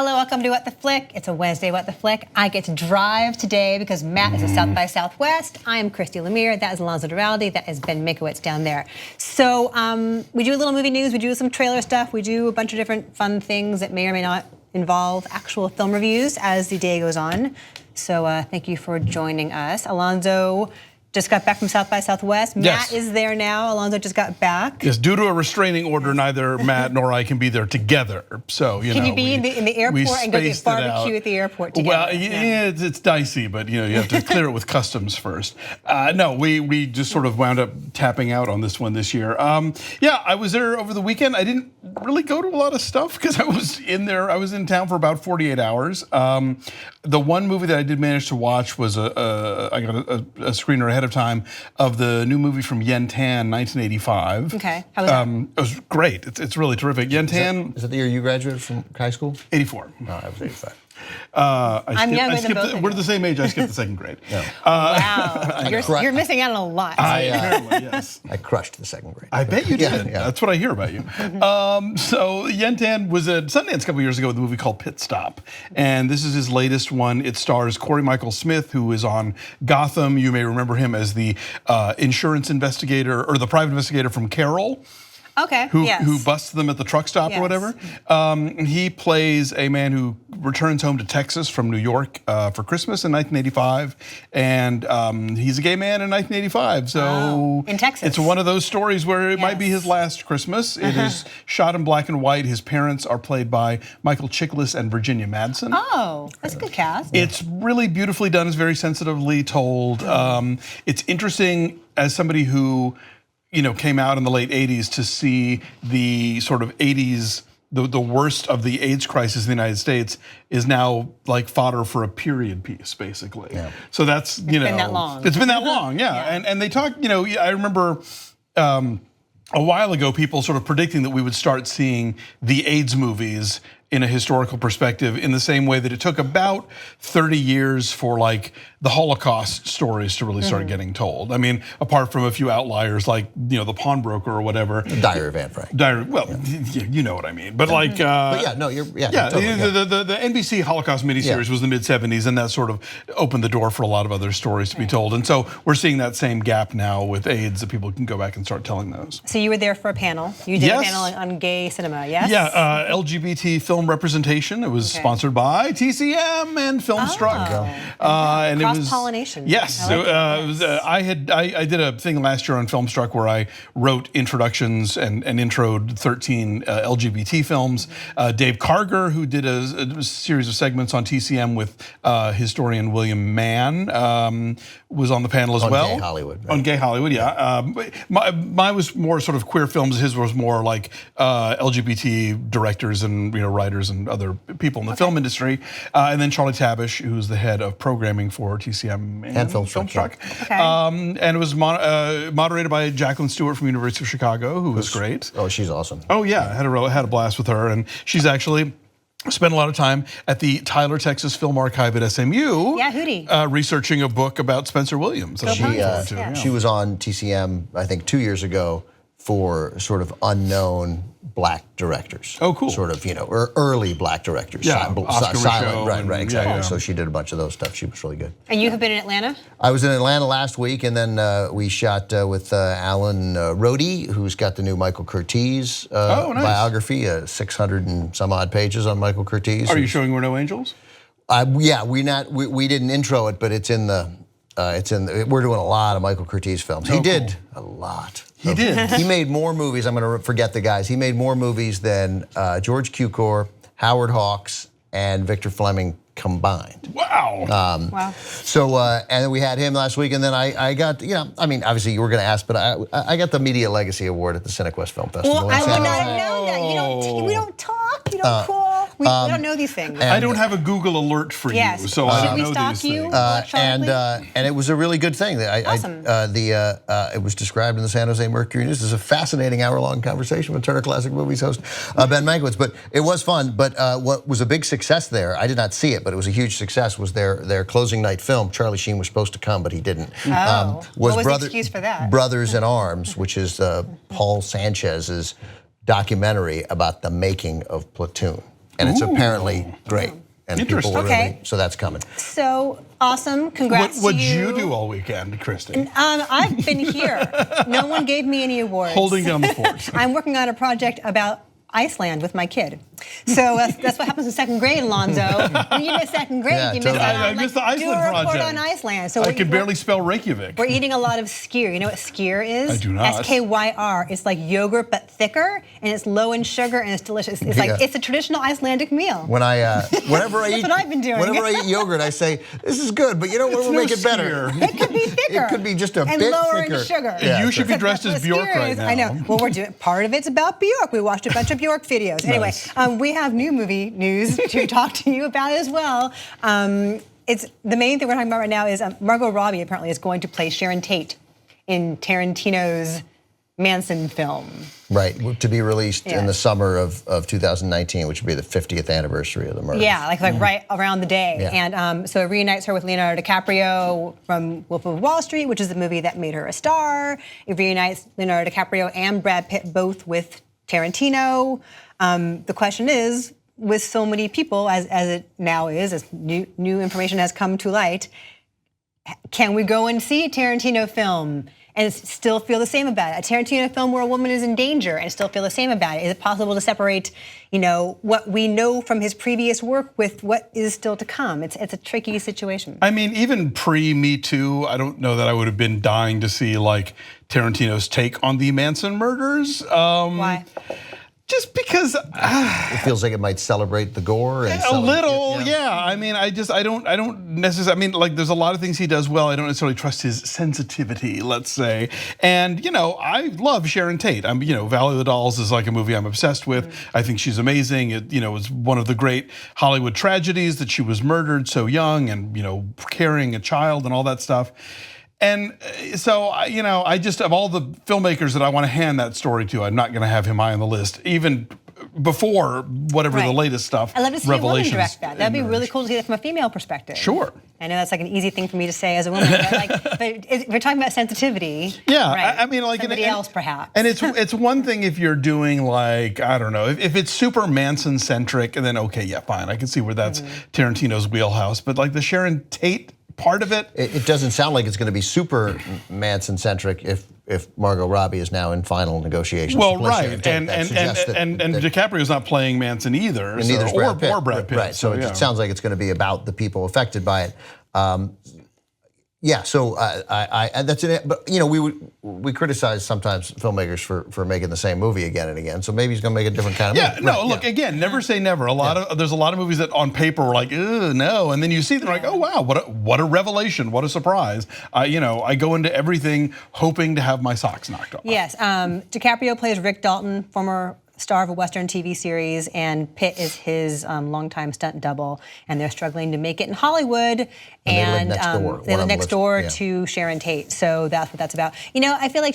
Hello, welcome to What the Flick. It's a Wednesday What the Flick. I get to drive today because Matt is at South by Southwest. I am Christy Lemire. That is Alonso Duralde. That is Ben Mankiewicz down there. So we do a little movie news. We do some trailer stuff. We do a bunch of different fun things that may or may not involve actual film reviews as the day goes on. So thank you for joining us. Alonso just got back from South by Southwest. Matt is there now. Alonso just got back. Yes, due to a restraining order, neither Matt nor I can be there together. So can you be in the airport and go get barbecue at the airport together? Well, yeah, it's dicey, but you have to clear it with customs first. No, we just sort of wound up tapping out on this one this year. Yeah, I was there over the weekend. I didn't really go to a lot of stuff because I was in there. I was in town for about 48 hours. The one movie that I did manage to watch was I got a screener ahead of time of the new movie from Yen Tan, 1985. Okay, how was that? It was great. It's really terrific. Yen Tan. Is that the year you graduated from high school? 84. No, I was 85. I'm younger than both of you. We're the same age. I skipped the second grade. Yeah. Wow, you're missing out on a lot. Yes. I crushed the second grade. I bet you did. Yeah. That's what I hear about you. So Yen Tan was at Sundance a couple years ago with a movie called Pit Stop, and this is his latest one. It stars Corey Michael Smith, who is on Gotham. You may remember him as the insurance investigator or the private investigator from Carol. Okay. Who busts them at the truck stop or whatever. He plays a man who returns home to Texas from New York for Christmas in 1985, and he's a gay man in 1985. So in Texas, it's one of those stories where it might be his last Christmas. It is shot in black and white. His parents are played by Michael Chiklis and Virginia Madsen. Oh, that's a good cast. It's really beautifully done. It's very sensitively told. It's interesting as somebody who came out in the late 80s to see the sort of 80s, the worst of the AIDS crisis in the United States is now like fodder for a period piece, basically. Yeah. So that's, it's been that long. It's been that long, yeah. And they talk, I remember a while ago people sort of predicting that we would start seeing the AIDS movies in a historical perspective in the same way that it took about 30 years for like the Holocaust stories to really start getting told. I mean, apart from a few outliers like, the Pawnbroker or whatever. Diary of Anne Frank. You know what I mean. But like, but yeah, no, totally, the NBC Holocaust miniseries was the mid 70s, and that sort of opened the door for a lot of other stories to be told. And so we're seeing that same gap now with AIDS, that people can go back and start telling those. So you were there for a panel. You did a panel on gay cinema, yes? Yeah, LGBT film representation. It was sponsored by TCM and Filmstruck. And cross-pollination. Yes, I did a thing last year on Filmstruck where I wrote introductions and introed 13 LGBT films. Dave Karger, who did a series of segments on TCM with historian William Mann, was on the panel as well. On Gay Hollywood. Right? On Gay Hollywood, yeah. Mine was more sort of queer films. His was more like LGBT directors and writers and other people in the film industry. And then Charlie Tabish, who's the head of programming for TCM and Filmstruck. And it was moderated by Jacqueline Stewart from University of Chicago, who was great. Oh, she's awesome. Oh yeah, had a blast with her, and she's actually spent a lot of time at the Tyler, Texas Film Archive at SMU. Yeah, Hootie. Researching a book about Spencer Williams. She was on TCM, I think 2 years ago, for sort of unknown black directors. Oh, cool. Sort of, or early black directors. Yeah, silent, right, exactly. Yeah. So she did a bunch of those stuff. She was really good. And you have been in Atlanta? I was in Atlanta last week, and then we shot with Alan Rohde, who's got the new Michael Curtiz biography, 600 and some odd pages on Michael Curtiz. Are you showing We're No Angels? Yeah, we didn't intro it, but it's in the. We're doing a lot of Michael Curtiz films. He did a lot. He did. He made more movies. I'm going to forget the guys. He made more movies than George Cukor, Howard Hawks, and Victor Fleming combined. Wow. Wow. So, and then we had him last week, and then I got, I mean, obviously you were going to ask, but I got the Media Legacy Award at the Cinequest Film Festival. Well, I would not know that. We don't talk. You don't call. We don't know these things. I don't have a Google alert for you, so I don't know these things. And it was a really good thing. Awesome. It was described in the San Jose Mercury News as a fascinating hour-long conversation with Turner Classic Movies host Ben Mankiewicz. But it was fun. But what was a big success there, I did not see it, but it was a huge success, was their closing night film. Charlie Sheen was supposed to come, but he didn't. What was the excuse for that? Brothers in Arms, which is Paul Sanchez's documentary about the making of Platoon. and it's apparently great. And people Interesting. were Okay. really, so that's coming. So awesome! Congrats What'd to you do all weekend, Christy? I've been here. No one gave me any awards. Holding down the fort. I'm working on a project about Iceland with my kid. So that's what happens in second grade, Alonso. When you miss second grade, Yeah, you totally. miss out I on missed the Iceland do a report project. on Iceland. So I can barely spell Reykjavik. We're eating a lot of skyr. You know what skyr is? I do not. SKYR. It's like yogurt but thicker, and it's low in sugar, and it's delicious. It's like it's a traditional Icelandic meal. When whenever I eat, what I've been doing. Whenever I eat yogurt, I say this is good, but you know what will no make it better? skyr. It could be thicker. It could be just a and bit lower thicker. in sugar. Yeah, You should be That's dressed what as Bjork skyr right is. now. I know. Well, we're doing part of it's about Bjork. We watched a bunch of Bjork videos. Anyway, Nice. we have new movie news to talk to you about as well. It's the main thing we're talking about right now is Margot Robbie apparently is going to play Sharon Tate in Tarantino's Manson film. Right, to be released Yeah. in the summer of 2019, which would be the 50th anniversary of the murder. Yeah, like right around the day. Yeah. And so it reunites her with Leonardo DiCaprio from Wolf of Wall Street, which is the movie that made her a star. It reunites Leonardo DiCaprio and Brad Pitt both with Tarantino. The question is, with so many people, as it now is, as new information has come to light, can we go and see a Tarantino film and still feel the same about it? A Tarantino film where a woman is in danger and still feel the same about it? Is it possible to separate, what we know from his previous work with what is still to come? It's a tricky situation. I mean, even pre-Me Too, I don't know that I would have been dying to see like Tarantino's take on the Manson murders. Why? Just because It feels like it might celebrate the gore and a little, yeah. I mean, I don't necessarily. I mean, like, there's a lot of things he does well. I don't necessarily trust his sensitivity, let's say. And I love Sharon Tate. Valley of the Dolls is like a movie I'm obsessed with. I think she's amazing. It, was one of the great Hollywood tragedies that she was murdered so young, and carrying a child and all that stuff. And so, I just, of all the filmmakers that I want to hand that story to, I'm not going to have him high on the list, even before whatever the latest stuff. I'd love to see a woman direct that. That'd be really cool to see that from a female perspective. Sure. I know that's like an easy thing for me to say as a woman, but if we're talking about sensitivity. Yeah, right, I mean, like somebody else perhaps. And it's one thing if you're doing like, I don't know, if it's super Manson centric, and then okay, yeah, fine, I can see where that's Tarantino's wheelhouse. But like the Sharon Tate part of it, it doesn't sound like it's going to be super Manson centric if Margot Robbie is now in final negotiations. well, to play right, Sharon Tate. and That suggests that DiCaprio's not playing Manson either, and neither's or Brad Pitt. Right, so it sounds like it's going to be about the people affected by it. Yeah, so that's it. But we criticize sometimes filmmakers for making the same movie again and again. So maybe he's going to make a different kind of movie. Yeah, no, look, again, never say never. There's a lot of movies that on paper were like, ugh, no, and then you see them like, oh wow, what a revelation, what a surprise. I go into everything hoping to have my socks knocked off. Yes, DiCaprio plays Rick Dalton, former star of a Western TV series, and Pitt is his longtime stunt double, and they're struggling to make it in Hollywood. And they live next door to Sharon Tate, so that's what that's about. I feel like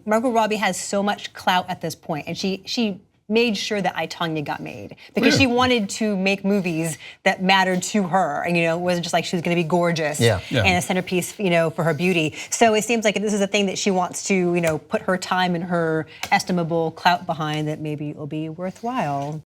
Margot Robbie has so much clout at this point, and she made sure that I, Tonya got made because she wanted to make movies that mattered to her, and it wasn't just like she was going to be gorgeous and a centerpiece, for her beauty. So it seems like this is a thing that she wants to, put her time and her estimable clout behind that maybe it will be worthwhile.